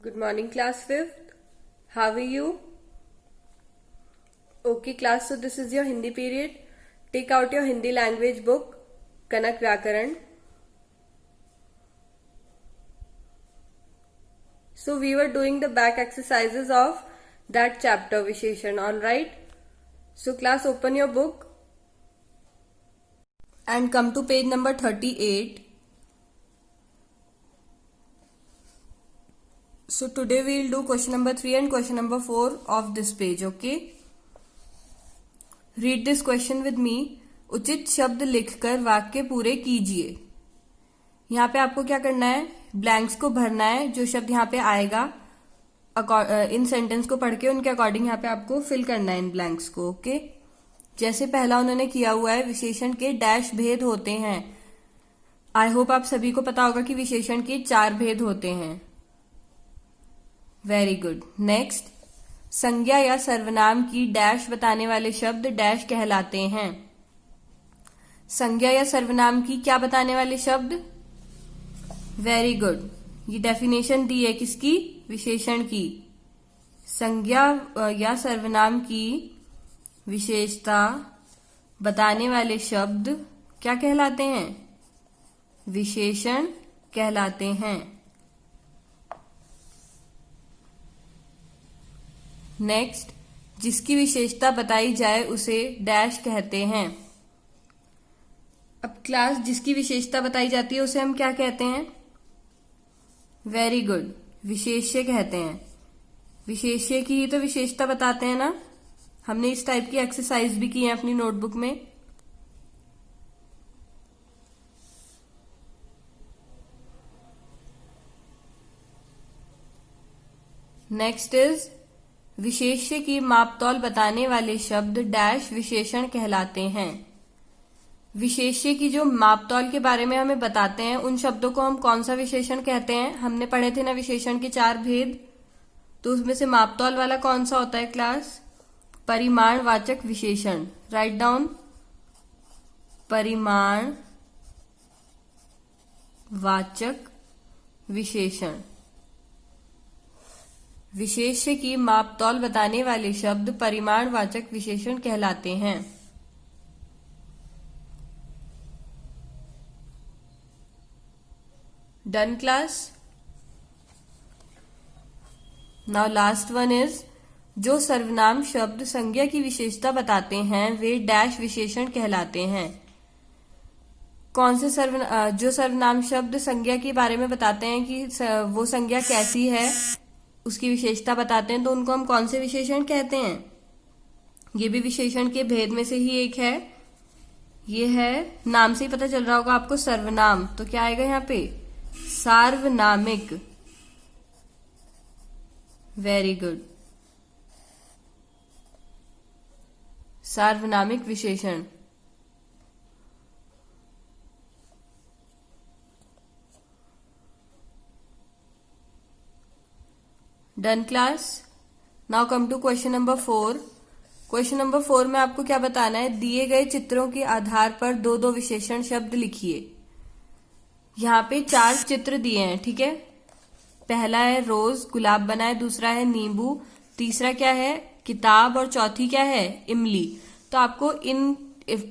Good morning, class 5th. How are you? Okay, class, so this is your Hindi period. Take out your Hindi language book, Kanak Vyakaran. So we were doing the back exercises of that chapter, Visheshan, alright? So class, open your book and come to page number 38. So today we will do question number 3 and question number 4 of this page, okay? Read this question with me. उचित शब्द लिखकर वाक्य पूरे कीजिए. यहाँ पे आपको क्या करना है, ब्लैंक्स को भरना है. जो शब्द यहाँ पे आएगा इन सेंटेंस को पढ़ के उनके अकॉर्डिंग यहाँ पे आपको फिल करना है इन ब्लैंक्स को, ओके? जैसे पहला उन्होंने किया हुआ है, विशेषण के डैश भेद होते हैं. आई होप आप सभी को पता होगा कि विशेषण के 4 भेद होते हैं. Very good. नेक्स्ट, संज्ञा या सर्वनाम की डैश बताने वाले शब्द डैश कहलाते हैं. संज्ञा या सर्वनाम की क्या बताने वाले शब्द? Very good. ये डेफिनेशन दी है किसकी? विशेषण की. संज्ञा या सर्वनाम की विशेषता बताने वाले शब्द क्या कहलाते हैं? विशेषण कहलाते हैं. नेक्स्ट, जिसकी विशेषता बताई जाए उसे डैश कहते हैं. अब क्लास, जिसकी विशेषता बताई जाती है उसे हम क्या कहते हैं? वेरी गुड, विशेष्य कहते हैं. विशेष्य की ही तो विशेषता बताते हैं ना. हमने इस टाइप की एक्सरसाइज भी की है अपनी नोटबुक में. नेक्स्ट इज, विशेष्य की मापतौल बताने वाले शब्द डैश विशेषण कहलाते हैं. विशेष्य की जो मापतौल के बारे में हमें बताते हैं उन शब्दों को हम कौन सा विशेषण कहते हैं? हमने पढ़े थे ना विशेषण के 4 भेद. तो उसमें से मापतौल वाला कौन सा होता है क्लास? परिमाणवाचक विशेषण. Write down. परिमाणवाचक विशेषण. विशेष्य की मापतौल बताने वाले शब्द परिमाणवाचक विशेषण कहलाते हैं. Done class. Now last one is, जो सर्वनाम शब्द संज्ञा की विशेषता बताते हैं वे डैश विशेषण कहलाते हैं. कौन से जो सर्वनाम शब्द संज्ञा के बारे में बताते हैं कि वो संज्ञा कैसी है, उसकी विशेषता बताते हैं, तो उनको हम कौन से विशेषण कहते हैं? ये भी विशेषण के भेद में से ही एक है. ये है, नाम से ही पता चल रहा होगा आपको, सर्वनाम. तो क्या आएगा यहाँ पे? सार्वनामिक. Very good. सार्वनामिक विशेषण. Done class. Now come to question number 4. Question number 4 में आपको क्या बताना है? दिए गए चित्रों के आधार पर 2-2 विशेषण शब्द लिखिए. यहाँ पे 4 चित्र दिए हैं, ठीक है? पहला है रोज, गुलाब बना है. दूसरा है नींबू. तीसरा क्या है? किताब. और चौथी क्या है? इमली. तो आपको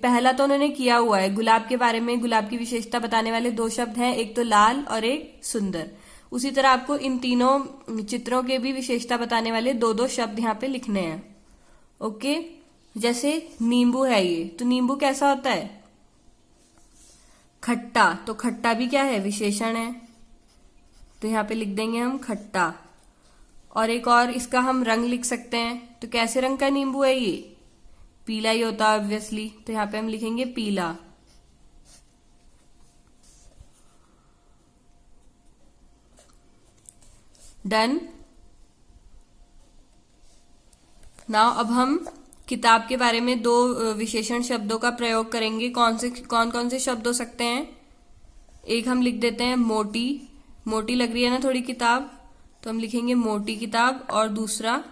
पहला तो उन्होंने किया हुआ है गुलाब के बारे में. गुलाब की विशेषता बताने वाले 2 शब्द हैं, एक तो लाल और एक सुंदर. उसी तरह आपको इन तीनों चित्रों के भी विशेषता बताने वाले 2-2 शब्द यहाँ पे लिखने हैं, ओके? जैसे नींबू है ये, तो नींबू कैसा होता है? खट्टा. तो खट्टा भी क्या है? विशेषण है. तो यहाँ पे लिख देंगे हम खट्टा. और एक और इसका हम रंग लिख सकते हैं. तो कैसे रंग का नींबू है ये? पीला ही होता है ऑब्वियसली. तो यहाँ पे हम लिखेंगे पीला. डन. नाउ अब हम किताब के बारे में 2 विशेषण शब्दों का प्रयोग करेंगे. कौन कौन से शब्द हो सकते हैं? एक हम लिख देते हैं मोटी. मोटी लग रही है ना थोड़ी किताब, तो हम लिखेंगे मोटी किताब. और दूसरा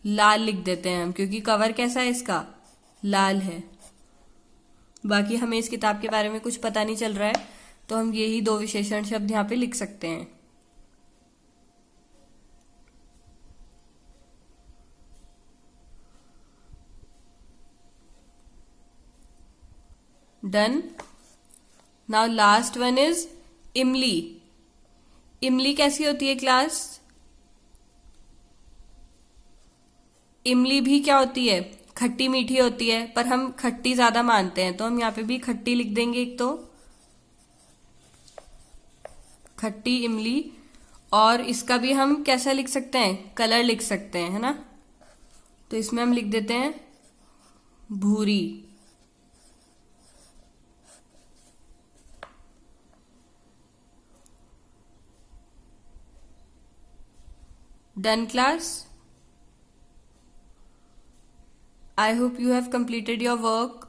लाल लिख देते हैं हम, क्योंकि कवर कैसा है इसका? लाल है. बाकी हमें इस किताब के बारे में कुछ पता नहीं चल रहा है, तो हम यही 2 विशेषण शब्द यहाँ पे लिख सकते हैं. Done. Now last one is इमली. इमली कैसी होती है क्लास? इमली भी क्या होती है? खट्टी मीठी होती है, पर हम खट्टी ज्यादा मानते हैं, तो हम यहाँ पे भी खट्टी लिख देंगे. एक तो खट्टी इमली, और इसका भी हम कैसा लिख सकते हैं? कलर लिख सकते हैं, है ना. तो इसमें हम लिख देते हैं भूरी. Done class. I hope you have completed your work.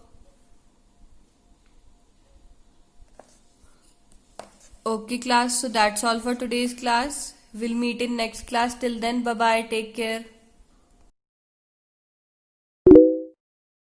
Okay class, so that's all for today's class. We'll meet in next class. Till then, bye bye, take care.